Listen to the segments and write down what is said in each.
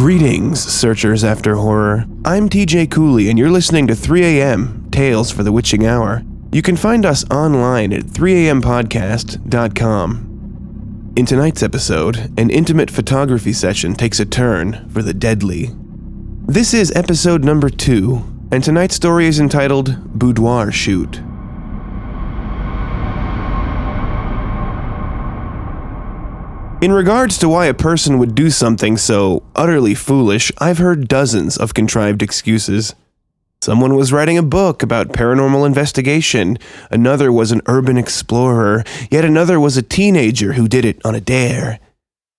Greetings, searchers after horror. I'm TJ Cooley, and you're listening to 3 a.m. Tales for the Witching Hour. You can find us online at 3ampodcast.com. In tonight's episode, an intimate photography session takes a turn for the deadly. This is episode number 2, and tonight's story is entitled Boudoir Shoot. In regards to why a person would do something so utterly foolish, I've heard dozens of contrived excuses. Someone was writing a book about paranormal investigation, another was an urban explorer, yet another was a teenager who did it on a dare.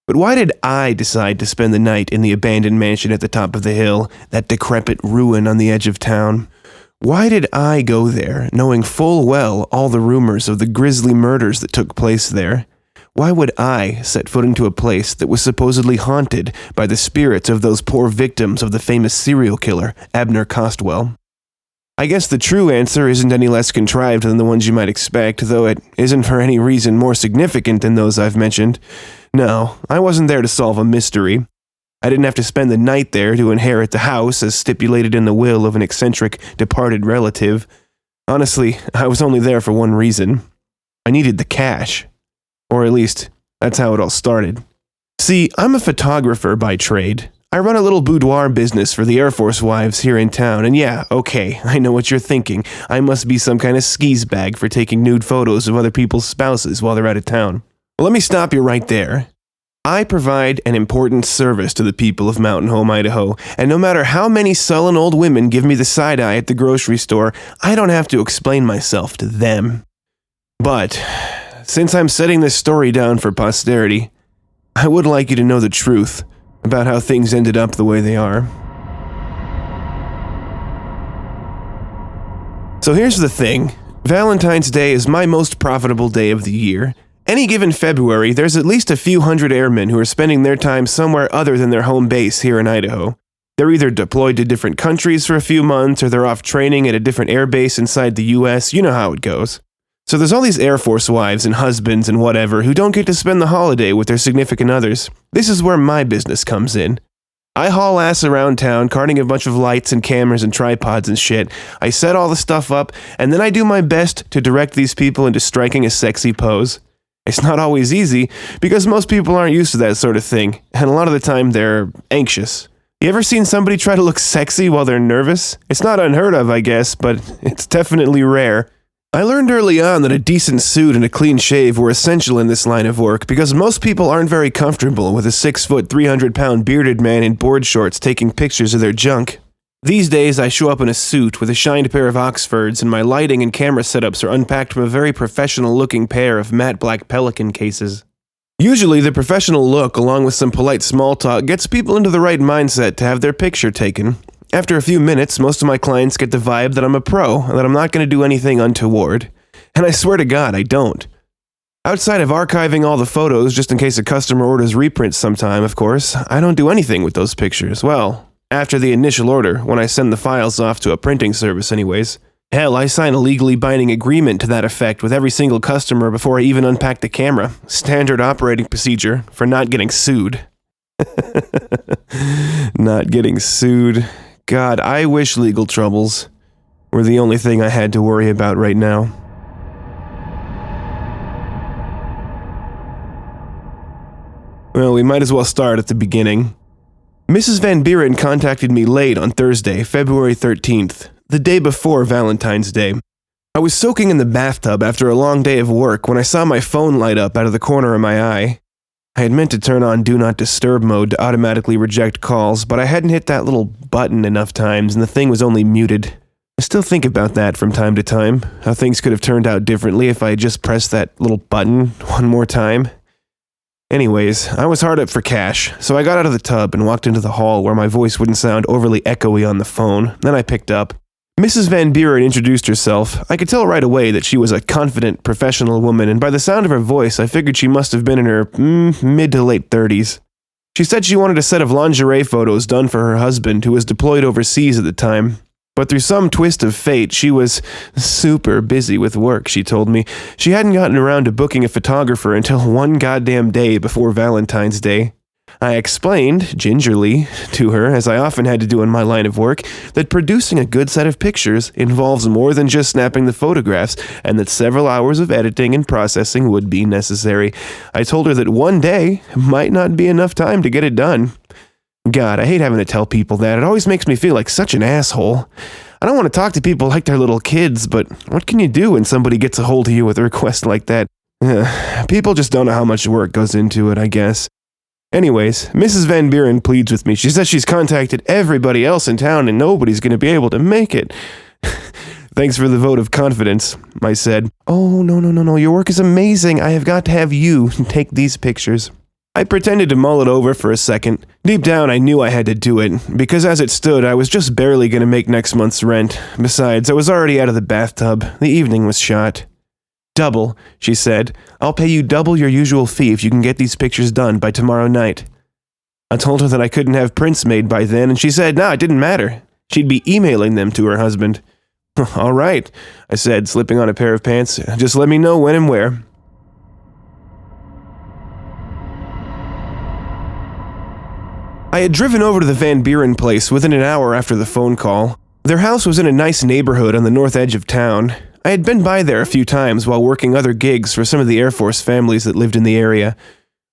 But why did I decide to spend the night in the abandoned mansion at the top of the hill, that decrepit ruin on the edge of town? Why did I go there, knowing full well all the rumors of the grisly murders that took place there? Why would I set foot into a place that was supposedly haunted by the spirits of those poor victims of the famous serial killer, Abner Costwell? I guess the true answer isn't any less contrived than the ones you might expect, though it isn't for any reason more significant than those I've mentioned. No, I wasn't there to solve a mystery. I didn't have to spend the night there to inherit the house as stipulated in the will of an eccentric, departed relative. Honestly, I was only there for one reason. I needed the cash. Or at least, that's how it all started. See, I'm a photographer by trade. I run a little boudoir business for the Air Force wives here in town, and yeah, okay, I know what you're thinking. I must be some kind of skis bag for taking nude photos of other people's spouses while they're out of town. Well, let me stop you right there. I provide an important service to the people of Mountain Home, Idaho, and no matter how many sullen old women give me the side eye at the grocery store, I don't have to explain myself to them. But since I'm setting this story down for posterity, I would like you to know the truth about how things ended up the way they are. So here's the thing. Valentine's Day is my most profitable day of the year. Any given February, there's at least a few hundred airmen who are spending their time somewhere other than their home base here in Idaho. They're either deployed to different countries for a few months, or they're off training at a different air base inside the US. You know how it goes. So there's all these Air Force wives and husbands and whatever who don't get to spend the holiday with their significant others. This is where my business comes in. I haul ass around town, carting a bunch of lights and cameras and tripods and shit. I set all the stuff up, and then I do my best to direct these people into striking a sexy pose. It's not always easy, because most people aren't used to that sort of thing, and a lot of the time they're anxious. You ever seen somebody try to look sexy while they're nervous? It's not unheard of, I guess, but it's definitely rare. I learned early on that a decent suit and a clean shave were essential in this line of work because most people aren't very comfortable with a 6-foot, 300-pound bearded man in board shorts taking pictures of their junk. These days, I show up in a suit with a shined pair of Oxfords, and my lighting and camera setups are unpacked from a very professional-looking pair of matte black Pelican cases. Usually, the professional look, along with some polite small talk, gets people into the right mindset to have their picture taken. After a few minutes, most of my clients get the vibe that I'm a pro and that I'm not going to do anything untoward. And I swear to God, I don't. Outside of archiving all the photos just in case a customer orders reprints sometime, of course, I don't do anything with those pictures. Well, after the initial order, when I send the files off to a printing service anyways. Hell, I sign a legally binding agreement to that effect with every single customer before I even unpack the camera. Standard operating procedure for not getting sued. Not getting sued. God, I wish legal troubles were the only thing I had to worry about right now. Well, we might as well start at the beginning. Mrs. Van Buren contacted me late on Thursday, February 13th, the day before Valentine's Day. I was soaking in the bathtub after a long day of work when I saw my phone light up out of the corner of my eye. I had meant to turn on Do Not Disturb mode to automatically reject calls, but I hadn't hit that little button enough times and the thing was only muted. I still think about that from time to time, how things could have turned out differently if I had just pressed that little button one more time. Anyways, I was hard up for cash, so I got out of the tub and walked into the hall where my voice wouldn't sound overly echoey on the phone. Then I picked up. Mrs. Van Buren introduced herself. I could tell right away that she was a confident, professional woman, and by the sound of her voice, I figured she must have been in her mid to late 30s. She said she wanted a set of lingerie photos done for her husband, who was deployed overseas at the time. But through some twist of fate, she was super busy with work, she told me. She hadn't gotten around to booking a photographer until one goddamn day before Valentine's Day. I explained, gingerly, to her, as I often had to do in my line of work, that producing a good set of pictures involves more than just snapping the photographs, and that several hours of editing and processing would be necessary. I told her that one day might not be enough time to get it done. God, I hate having to tell people that. It always makes me feel like such an asshole. I don't want to talk to people like they're little kids, but what can you do when somebody gets a hold of you with a request like that? People just don't know how much work goes into it, I guess. Anyways, Mrs. Van Buren pleads with me. She says she's contacted everybody else in town and nobody's going to be able to make it. Thanks for the vote of confidence, I said. Oh, no. Your work is amazing. I have got to have you take these pictures. I pretended to mull it over for a second. Deep down, I knew I had to do it, because as it stood, I was just barely going to make next month's rent. Besides, I was already out of the bathtub. The evening was shot. Double, she said. I'll pay you double your usual fee if you can get these pictures done by tomorrow night. I told her that I couldn't have prints made by then, and she said, no, it didn't matter. She'd be emailing them to her husband. All right, I said, slipping on a pair of pants. Just let me know when and where. I had driven over to the Van Buren place within an hour after the phone call. Their house was in a nice neighborhood on the north edge of town. I had been by there a few times while working other gigs for some of the Air Force families that lived in the area.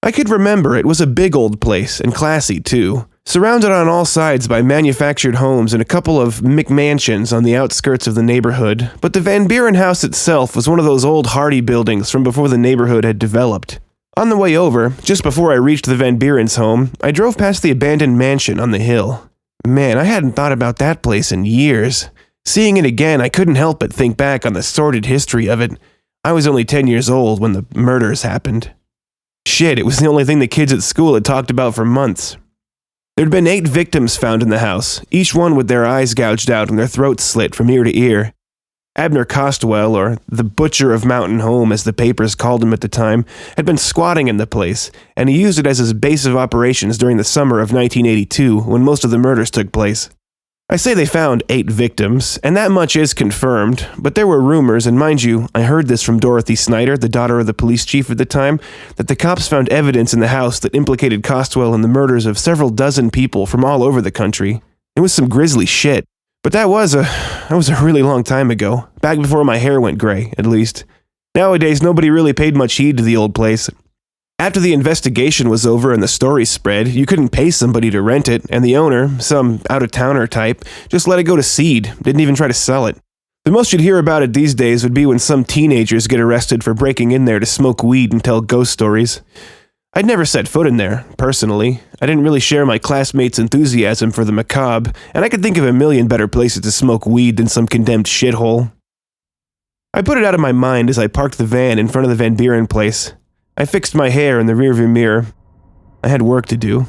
I could remember it was a big old place, and classy too, surrounded on all sides by manufactured homes and a couple of McMansions on the outskirts of the neighborhood, but the Van Buren house itself was one of those old hardy buildings from before the neighborhood had developed. On the way over, just before I reached the Van Buren's home, I drove past the abandoned mansion on the hill. Man, I hadn't thought about that place in years. Seeing it again, I couldn't help but think back on the sordid history of it. I was only 10 years old when the murders happened. Shit, it was the only thing the kids at school had talked about for months. There'd been 8 victims found in the house, each one with their eyes gouged out and their throats slit from ear to ear. Abner Costwell, or the Butcher of Mountain Home as the papers called him at the time, had been squatting in the place, and he used it as his base of operations during the summer of 1982 when most of the murders took place. I say they found 8 victims, and that much is confirmed, but there were rumors, and mind you, I heard this from Dorothy Snyder, the daughter of the police chief at the time, that the cops found evidence in the house that implicated Costwell in the murders of several dozen people from all over the country. It was some grisly shit, but that was a really long time ago, back before my hair went gray, at least. Nowadays, nobody really paid much heed to the old place. After the investigation was over and the story spread, you couldn't pay somebody to rent it, and the owner, some out-of-towner type, just let it go to seed, didn't even try to sell it. The most you'd hear about it these days would be when some teenagers get arrested for breaking in there to smoke weed and tell ghost stories. I'd never set foot in there, personally. I didn't really share my classmates' enthusiasm for the macabre, and I could think of a million better places to smoke weed than some condemned shithole. I put it out of my mind as I parked the van in front of the Van Buren place. I fixed my hair in the rearview mirror. I had work to do.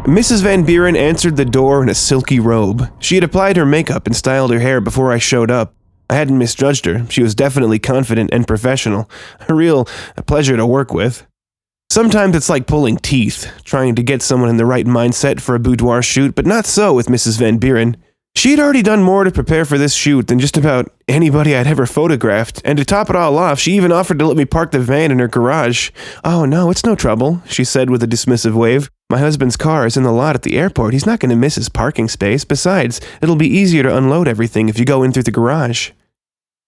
Mrs. Van Buren answered the door in a silky robe. She had applied her makeup and styled her hair before I showed up. I hadn't misjudged her. She was definitely confident and professional. A real pleasure to work with. Sometimes it's like pulling teeth, trying to get someone in the right mindset for a boudoir shoot, but not so with Mrs. Van Buren. She'd already done more to prepare for this shoot than just about anybody I'd ever photographed, and to top it all off, she even offered to let me park the van in her garage. Oh no, it's no trouble, she said with a dismissive wave. My husband's car is in the lot at the airport. He's not going to miss his parking space. Besides, it'll be easier to unload everything if you go in through the garage.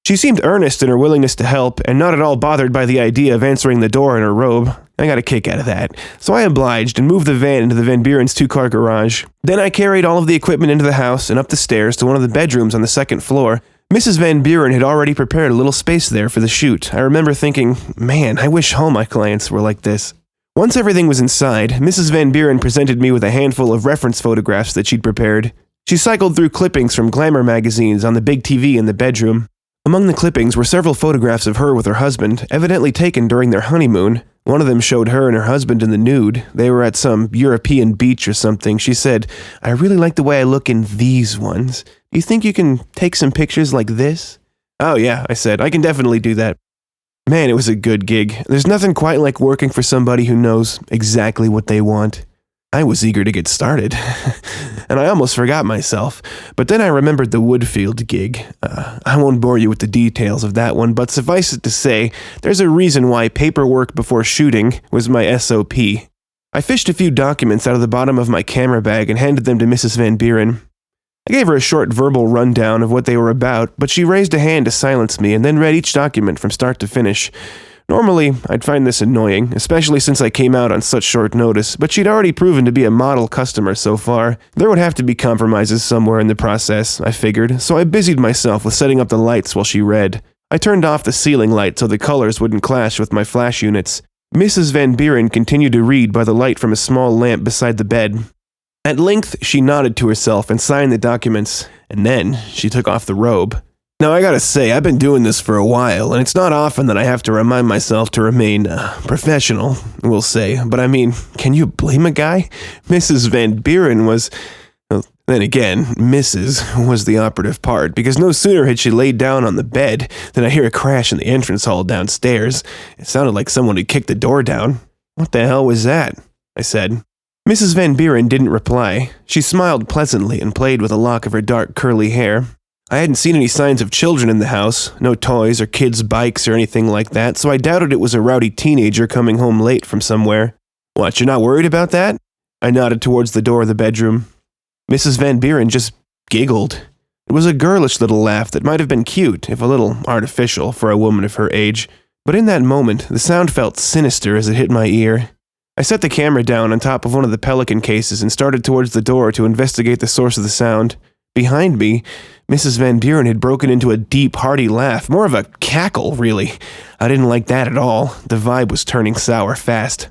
She seemed earnest in her willingness to help, and not at all bothered by the idea of answering the door in her robe. I got a kick out of that, so I obliged and moved the van into the Van Buren's 2-car garage. Then I carried all of the equipment into the house and up the stairs to one of the bedrooms on the second floor. Mrs. Van Buren had already prepared a little space there for the shoot. I remember thinking, man, I wish all my clients were like this. Once everything was inside, Mrs. Van Buren presented me with a handful of reference photographs that she'd prepared. She cycled through clippings from glamour magazines on the big TV in the bedroom. Among the clippings were several photographs of her with her husband, evidently taken during their honeymoon. One of them showed her and her husband in the nude. They were at some European beach or something. She said, I really like the way I look in these ones. Do you think you can take some pictures like this? Oh yeah, I said, I can definitely do that. Man, it was a good gig. There's nothing quite like working for somebody who knows exactly what they want. I was eager to get started, and I almost forgot myself, but then I remembered the Woodfield gig. I won't bore you with the details of that one, but suffice it to say, there's a reason why paperwork before shooting was my SOP. I fished a few documents out of the bottom of my camera bag and handed them to Mrs. Van Buren. I gave her a short verbal rundown of what they were about, but she raised a hand to silence me and then read each document from start to finish. Normally, I'd find this annoying, especially since I came out on such short notice, but she'd already proven to be a model customer so far. There would have to be compromises somewhere in the process, I figured, so I busied myself with setting up the lights while she read. I turned off the ceiling light so the colors wouldn't clash with my flash units. Mrs. Van Buren continued to read by the light from a small lamp beside the bed. At length, she nodded to herself and signed the documents, and then she took off the robe. Now, I gotta say, I've been doing this for a while, and it's not often that I have to remind myself to remain professional, we'll say. But I mean, can you blame a guy? Mrs. Van Buren was... Well, then again, Mrs. was the operative part, because no sooner had she laid down on the bed than I hear a crash in the entrance hall downstairs. It sounded like someone had kicked the door down. "What the hell was that?" I said. Mrs. Van Buren didn't reply. She smiled pleasantly and played with a lock of her dark curly hair. I hadn't seen any signs of children in the house, no toys or kids' bikes or anything like that, so I doubted it was a rowdy teenager coming home late from somewhere. "What, you're not worried about that?" I nodded towards the door of the bedroom. Mrs. Van Buren just giggled. It was a girlish little laugh that might have been cute, if a little artificial, for a woman of her age. But in that moment, the sound felt sinister as it hit my ear. I set the camera down on top of one of the Pelican cases and started towards the door to investigate the source of the sound. Behind me, Mrs. Van Buren had broken into a deep, hearty laugh, more of a cackle, really. I didn't like that at all. The vibe was turning sour fast.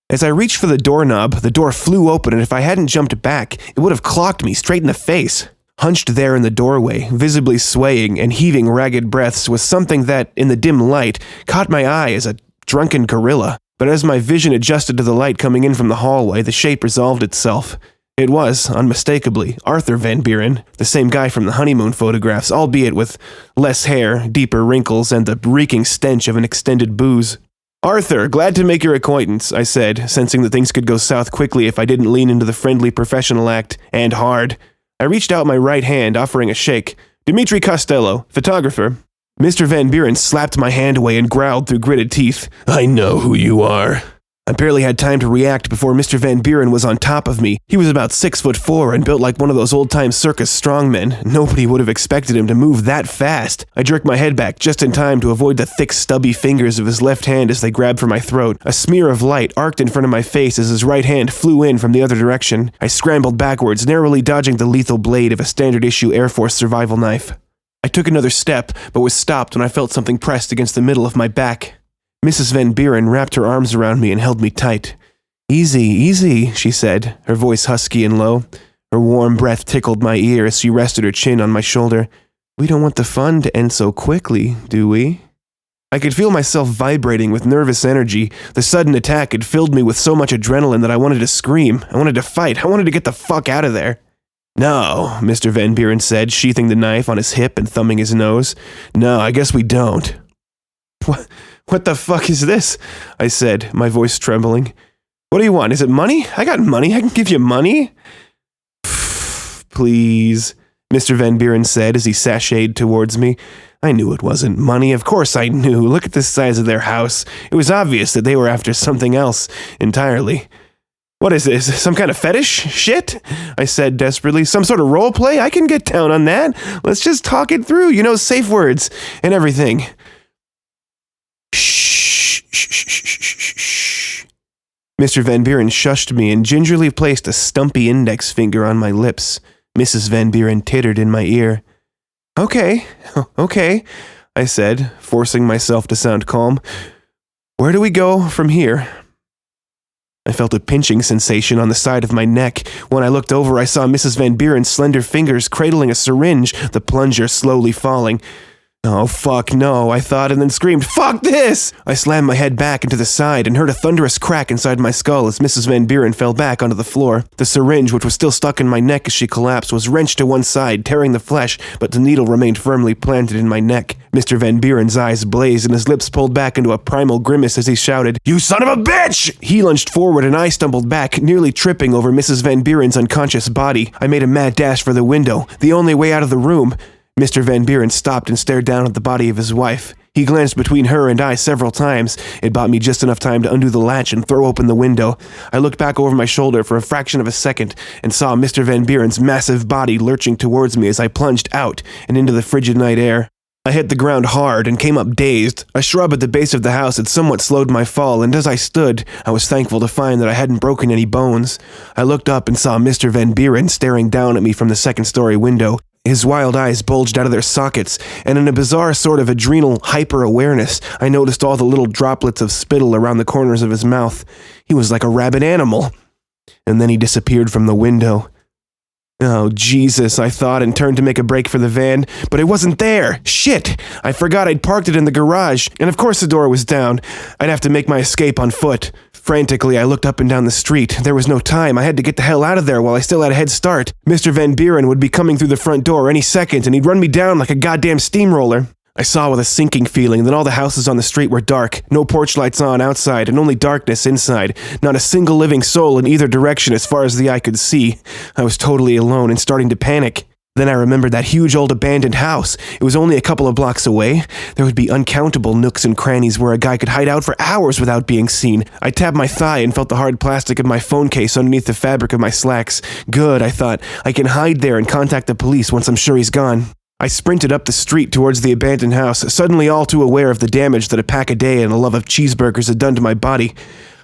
As I reached for the doorknob, the door flew open, and if I hadn't jumped back, it would have clocked me straight in the face. Hunched there in the doorway, visibly swaying and heaving ragged breaths, was something that, in the dim light, caught my eye as a drunken gorilla. But as my vision adjusted to the light coming in from the hallway, the shape resolved itself. It was, unmistakably, Arthur Van Buren, the same guy from the honeymoon photographs, albeit with less hair, deeper wrinkles, and the reeking stench of an extended booze. "Arthur, glad to make your acquaintance," I said, sensing that things could go south quickly if I didn't lean into the friendly professional act, and hard. I reached out my right hand, offering a shake. "Dimitri Costello, photographer." Mr. Van Buren slapped my hand away and growled through gritted teeth. "I know who you are." I barely had time to react before Mr. Van Buren was on top of me. He was about 6'4" and built like one of those old-time circus strongmen. Nobody would have expected him to move that fast. I jerked my head back just in time to avoid the thick, stubby fingers of his left hand as they grabbed for my throat. A smear of light arced in front of my face as his right hand flew in from the other direction. I scrambled backwards, narrowly dodging the lethal blade of a standard-issue Air Force survival knife. I took another step, but was stopped when I felt something pressed against the middle of my back. Mrs. Van Buren wrapped her arms around me and held me tight. "Easy, easy," she said, her voice husky and low. Her warm breath tickled my ear as she rested her chin on my shoulder. "We don't want the fun to end so quickly, do we?" I could feel myself vibrating with nervous energy. The sudden attack had filled me with so much adrenaline that I wanted to scream. I wanted to fight. I wanted to get the fuck out of there. "No," Mr. Van Buren said, sheathing the knife on his hip and thumbing his nose. "No, I guess we don't." What the fuck is this?" I said, my voice trembling. "What do you want? Is it money? I got money. I can give you money." "Please," Mr. Van Buren said as he sashayed towards me. I knew it wasn't money. Of course I knew. Look at the size of their house. It was obvious that they were after something else entirely. "What is this? Some kind of fetish shit?" I said desperately. "Some sort of role play? I can get down on that. Let's just talk it through. You know, safe words and everything." "Shh, shh, shh, shh, shh, shh." Mr. Van Buren shushed me and gingerly placed a stumpy index finger on my lips. Mrs. Van Buren tittered in my ear. Okay, I said, forcing myself to sound calm. "Where do we go from here?" I felt a pinching sensation on the side of my neck. When I looked over, I saw Mrs. Van Buren's slender fingers cradling a syringe, the plunger slowly falling. Oh, fuck no, I thought, and then screamed, "Fuck this!" I slammed my head back into the side and heard a thunderous crack inside my skull as Mrs. Van Buren fell back onto the floor. The syringe, which was still stuck in my neck as she collapsed, was wrenched to one side, tearing the flesh, but the needle remained firmly planted in my neck. Mr. Van Buren's eyes blazed and his lips pulled back into a primal grimace as he shouted, "You son of a bitch!" He lunged forward and I stumbled back, nearly tripping over Mrs. Van Buren's unconscious body. I made a mad dash for the window, the only way out of the room. Mr. Van Buren stopped and stared down at the body of his wife. He glanced between her and I several times. It bought me just enough time to undo the latch and throw open the window. I looked back over my shoulder for a fraction of a second and saw Mr. Van Buren's massive body lurching towards me as I plunged out and into the frigid night air. I hit the ground hard and came up dazed. A shrub at the base of the house had somewhat slowed my fall, and as I stood, I was thankful to find that I hadn't broken any bones. I looked up and saw Mr. Van Buren staring down at me from the second-story window. His wild eyes bulged out of their sockets, and in a bizarre sort of adrenal hyper-awareness, I noticed all the little droplets of spittle around the corners of his mouth. He was like a rabid animal. And then he disappeared from the window. Oh, Jesus, I thought, and turned to make a break for the van, but it wasn't there. Shit! I forgot I'd parked it in the garage, and of course the door was down. I'd have to make my escape on foot. Frantically, I looked up and down the street. There was no time. I had to get the hell out of there while I still had a head start. Mr. Van Buren would be coming through the front door any second, and he'd run me down like a goddamn steamroller. I saw with a sinking feeling that all the houses on the street were dark, no porch lights on outside, and only darkness inside. Not a single living soul in either direction as far as the eye could see. I was totally alone and starting to panic. Then I remembered that huge old abandoned house. It was only a couple of blocks away. There would be uncountable nooks and crannies where a guy could hide out for hours without being seen. I tapped my thigh and felt the hard plastic of my phone case underneath the fabric of my slacks. Good, I thought. I can hide there and contact the police once I'm sure he's gone. I sprinted up the street towards the abandoned house, suddenly all too aware of the damage that a pack a day and a love of cheeseburgers had done to my body.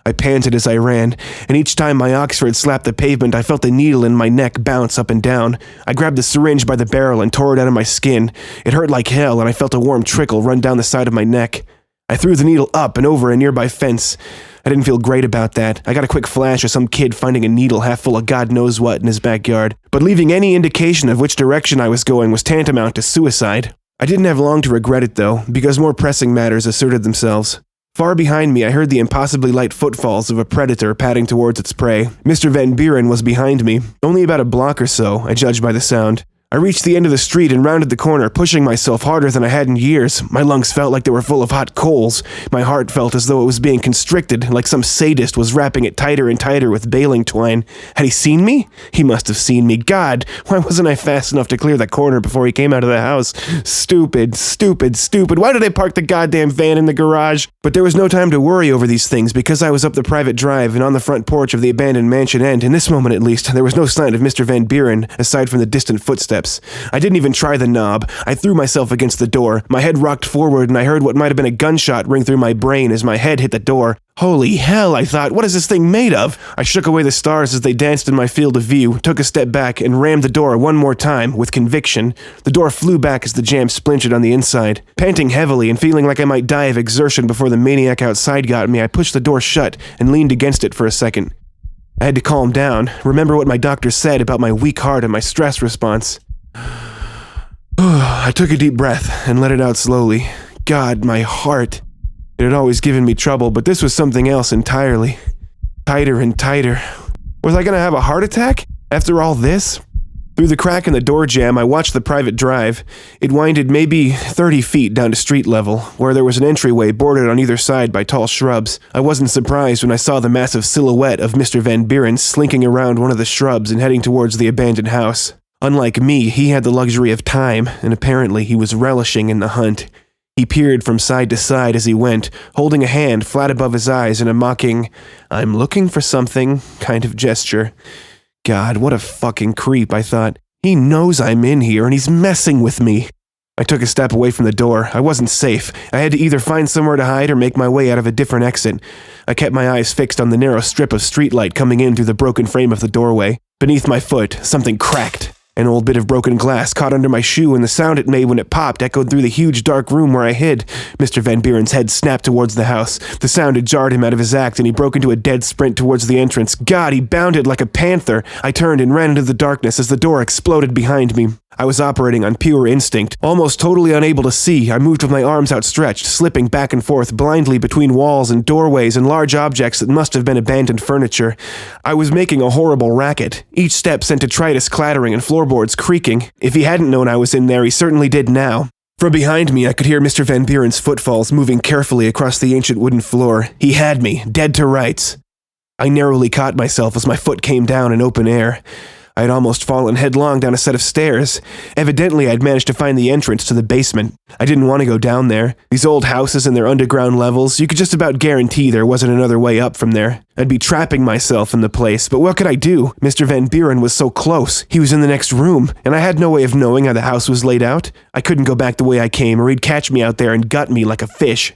I panted as I ran, and each time my Oxford slapped the pavement, I felt the needle in my neck bounce up and down. I grabbed the syringe by the barrel and tore it out of my skin. It hurt like hell, and I felt a warm trickle run down the side of my neck. I threw the needle up and over a nearby fence. I didn't feel great about that. I got a quick flash of some kid finding a needle half full of God knows what in his backyard. But leaving any indication of which direction I was going was tantamount to suicide. I didn't have long to regret it, though, because more pressing matters asserted themselves. Far behind me, I heard the impossibly light footfalls of a predator padding towards its prey. Mr. Van Buren was behind me, only about a block or so, I judged by the sound. I reached the end of the street and rounded the corner, pushing myself harder than I had in years. My lungs felt like they were full of hot coals. My heart felt as though it was being constricted, like some sadist was wrapping it tighter and tighter with baling twine. Had he seen me? He must have seen me. God, why wasn't I fast enough to clear the corner before he came out of the house? Stupid, stupid, stupid. Why did I park the goddamn van in the garage? But there was no time to worry over these things because I was up the private drive and on the front porch of the abandoned mansion, and in this moment at least, there was no sign of Mr. Van Buren aside from the distant footsteps. I didn't even try the knob. I threw myself against the door. My head rocked forward and I heard what might have been a gunshot ring through my brain as my head hit the door. Holy hell, I thought, what is this thing made of? I shook away the stars as they danced in my field of view, took a step back, and rammed the door one more time, with conviction. The door flew back as the jam splintered on the inside. Panting heavily and feeling like I might die of exertion before the maniac outside got me, I pushed the door shut and leaned against it for a second. I had to calm down, remember what my doctor said about my weak heart and my stress response. I took a deep breath and let it out slowly. God, my heart. It had always given me trouble, but this was something else entirely. Tighter and tighter. Was I gonna have a heart attack? After all this? Through the crack in the door jamb, I watched the private drive. It winded maybe 30 feet down to street level, where there was an entryway bordered on either side by tall shrubs. I wasn't surprised when I saw the massive silhouette of Mr. Van Buren slinking around one of the shrubs and heading towards the abandoned house. Unlike me, he had the luxury of time, and apparently he was relishing in the hunt. He peered from side to side as he went, holding a hand flat above his eyes in a mocking, "I'm looking for something" kind of gesture. God, what a fucking creep, I thought. He knows I'm in here and he's messing with me. I took a step away from the door. I wasn't safe. I had to either find somewhere to hide or make my way out of a different exit. I kept my eyes fixed on the narrow strip of streetlight coming in through the broken frame of the doorway. Beneath my foot, something cracked. An old bit of broken glass caught under my shoe, and the sound it made when it popped echoed through the huge dark room where I hid. Mr. Van Buren's head snapped towards the house. The sound had jarred him out of his act, and he broke into a dead sprint towards the entrance. God, he bounded like a panther. I turned and ran into the darkness as the door exploded behind me. I was operating on pure instinct. Almost totally unable to see, I moved with my arms outstretched, slipping back and forth blindly between walls and doorways and large objects that must have been abandoned furniture. I was making a horrible racket. Each step sent detritus clattering and floorboards creaking. If he hadn't known I was in there, he certainly did now. From behind me, I could hear Mr. Van Buren's footfalls moving carefully across the ancient wooden floor. He had me, dead to rights. I narrowly caught myself as my foot came down in open air. I had almost fallen headlong down a set of stairs. Evidently, I'd managed to find the entrance to the basement. I didn't want to go down there. These old houses and their underground levels, you could just about guarantee there wasn't another way up from there. I'd be trapping myself in the place, but what could I do? Mr. Van Buren was so close. He was in the next room, and I had no way of knowing how the house was laid out. I couldn't go back the way I came, or he'd catch me out there and gut me like a fish.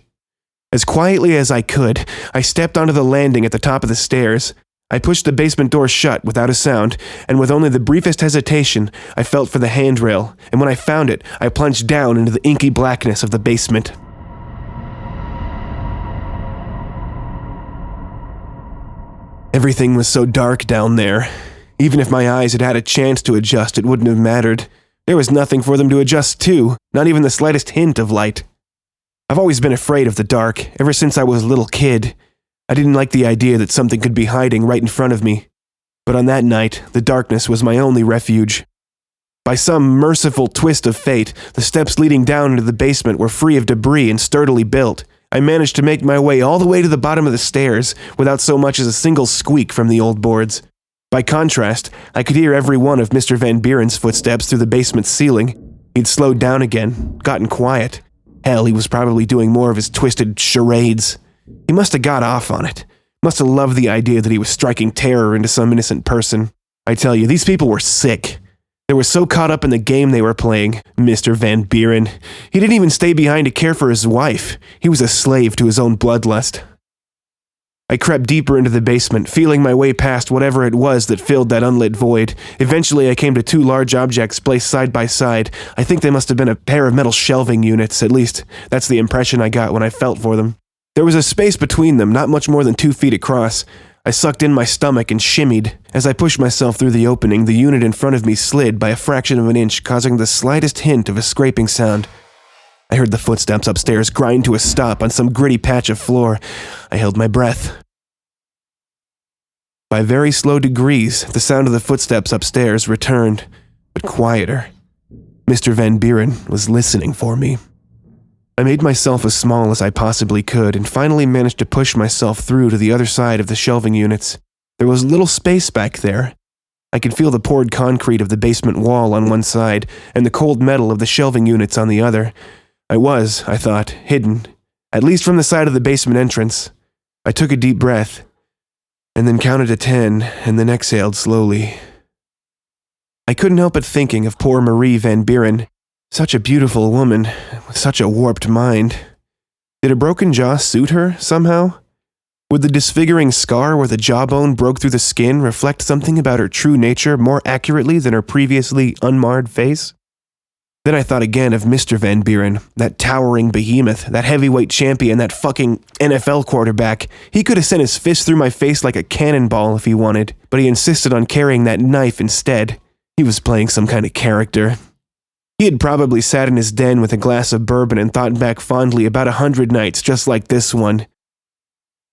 As quietly as I could, I stepped onto the landing at the top of the stairs. I pushed the basement door shut without a sound, and with only the briefest hesitation, I felt for the handrail, and when I found it, I plunged down into the inky blackness of the basement. Everything was so dark down there. Even if my eyes had had a chance to adjust, it wouldn't have mattered. There was nothing for them to adjust to, not even the slightest hint of light. I've always been afraid of the dark, ever since I was a little kid. I didn't like the idea that something could be hiding right in front of me. But on that night, the darkness was my only refuge. By some merciful twist of fate, the steps leading down into the basement were free of debris and sturdily built. I managed to make my way all the way to the bottom of the stairs without so much as a single squeak from the old boards. By contrast, I could hear every one of Mr. Van Buren's footsteps through the basement ceiling. He'd slowed down again, gotten quiet. Hell, he was probably doing more of his twisted charades. He must have got off on it. Must have loved the idea that he was striking terror into some innocent person. I tell you, these people were sick. They were so caught up in the game they were playing. Mr. Van Buren. He didn't even stay behind to care for his wife. He was a slave to his own bloodlust. I crept deeper into the basement, feeling my way past whatever it was that filled that unlit void. Eventually, I came to two large objects placed side by side. I think they must have been a pair of metal shelving units, at least. That's the impression I got when I felt for them. There was a space between them, not much more than 2 feet across. I sucked in my stomach and shimmied. As I pushed myself through the opening, the unit in front of me slid by a fraction of an inch, causing the slightest hint of a scraping sound. I heard the footsteps upstairs grind to a stop on some gritty patch of floor. I held my breath. By very slow degrees, the sound of the footsteps upstairs returned, but quieter. Mr. Van Buren was listening for me. I made myself as small as I possibly could and finally managed to push myself through to the other side of the shelving units. There was little space back there. I could feel the poured concrete of the basement wall on one side and the cold metal of the shelving units on the other. I was, I thought, hidden, at least from the side of the basement entrance. I took a deep breath, and then counted to 10, and then exhaled slowly. I couldn't help but thinking of poor Marie Van Buren. Such a beautiful woman, with such a warped mind. Did a broken jaw suit her, somehow? Would the disfiguring scar where the jawbone broke through the skin reflect something about her true nature more accurately than her previously unmarred face? Then I thought again of Mr. Van Buren, that towering behemoth, that heavyweight champion, that fucking NFL quarterback. He could have sent his fist through my face like a cannonball if he wanted, but he insisted on carrying that knife instead. He was playing some kind of character. He had probably sat in his den with a glass of bourbon and thought back fondly about 100 nights just like this one.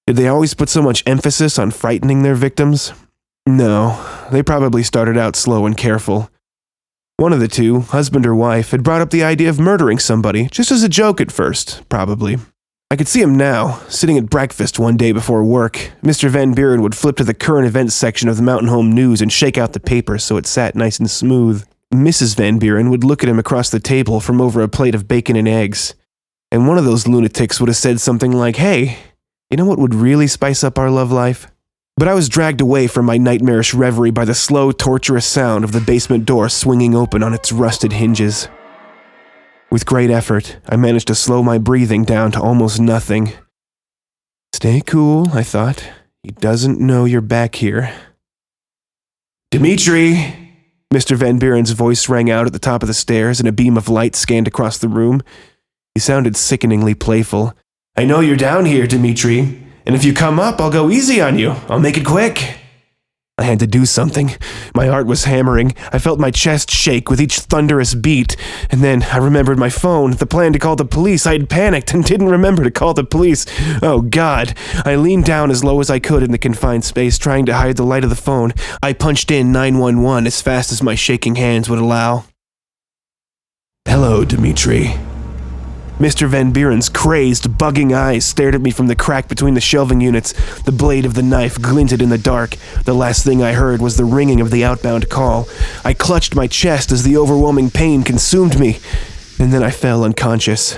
Did they always put so much emphasis on frightening their victims? No, they probably started out slow and careful. One of the two, husband or wife, had brought up the idea of murdering somebody, just as a joke at first, probably. I could see him now, sitting at breakfast one day before work. Mr. Van Buren would flip to the current events section of the Mountain Home News and shake out the paper so it sat nice and smooth. Mrs. Van Buren would look at him across the table from over a plate of bacon and eggs. And one of those lunatics would have said something like, "Hey, you know what would really spice up our love life?" But I was dragged away from my nightmarish reverie by the slow, torturous sound of the basement door swinging open on its rusted hinges. With great effort, I managed to slow my breathing down to almost nothing. Stay cool, I thought. He doesn't know you're back here. Dimitri! Mr. Van Buren's voice rang out at the top of the stairs and a beam of light scanned across the room. He sounded sickeningly playful. "I know you're down here, Dimitri. And if you come up, I'll go easy on you. I'll make it quick." I had to do something. My heart was hammering. I felt my chest shake with each thunderous beat. And then I remembered my phone, the plan to call the police. I had panicked and didn't remember to call the police. Oh, God. I leaned down as low as I could in the confined space, trying to hide the light of the phone. I punched in 911 as fast as my shaking hands would allow. "Hello, Dimitri." Mr. Van Buren's crazed, bugging eyes stared at me from the crack between the shelving units. The blade of the knife glinted in the dark. The last thing I heard was the ringing of the outbound call. I clutched my chest as the overwhelming pain consumed me, and then I fell unconscious.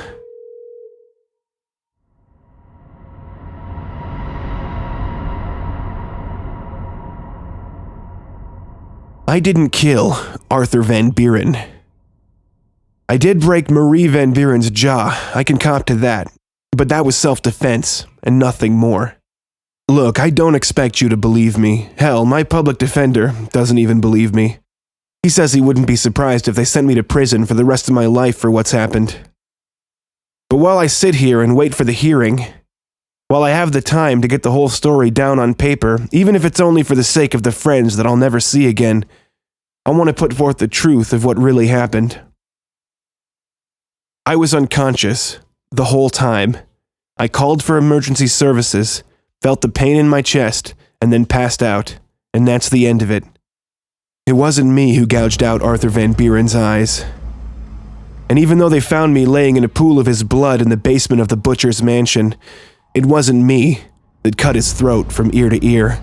I didn't kill Arthur Van Buren. I did break Marie Van Buren's jaw, I can cop to that, but that was self-defense, and nothing more. Look, I don't expect you to believe me. Hell, my public defender doesn't even believe me. He says he wouldn't be surprised if they sent me to prison for the rest of my life for what's happened. But while I sit here and wait for the hearing, while I have the time to get the whole story down on paper, even if it's only for the sake of the friends that I'll never see again, I want to put forth the truth of what really happened. I was unconscious the whole time. I called for emergency services, felt the pain in my chest, and then passed out, and that's the end of it. It wasn't me who gouged out Arthur Van Buren's eyes. And even though they found me laying in a pool of his blood in the basement of the butcher's mansion, it wasn't me that cut his throat from ear to ear.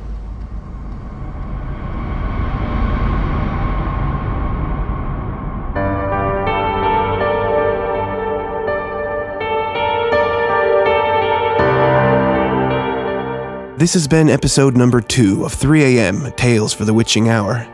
This has been episode number 2 of 3 a.m. Tales for the Witching Hour.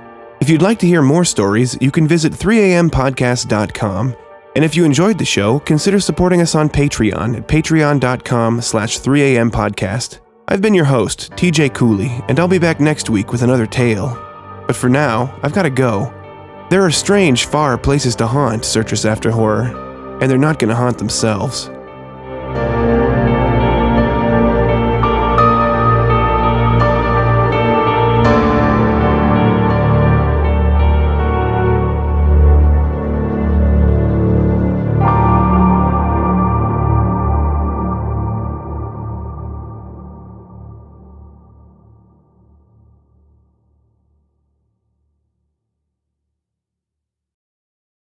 If you'd like to hear more stories, you can visit 3ampodcast.com. And if you enjoyed the show, consider supporting us on Patreon at patreon.com/3ampodcast. I've been your host, TJ Cooley, and I'll be back next week with another tale. But for now, I've got to go. There are strange, far places to haunt searchers after horror, and they're not going to haunt themselves.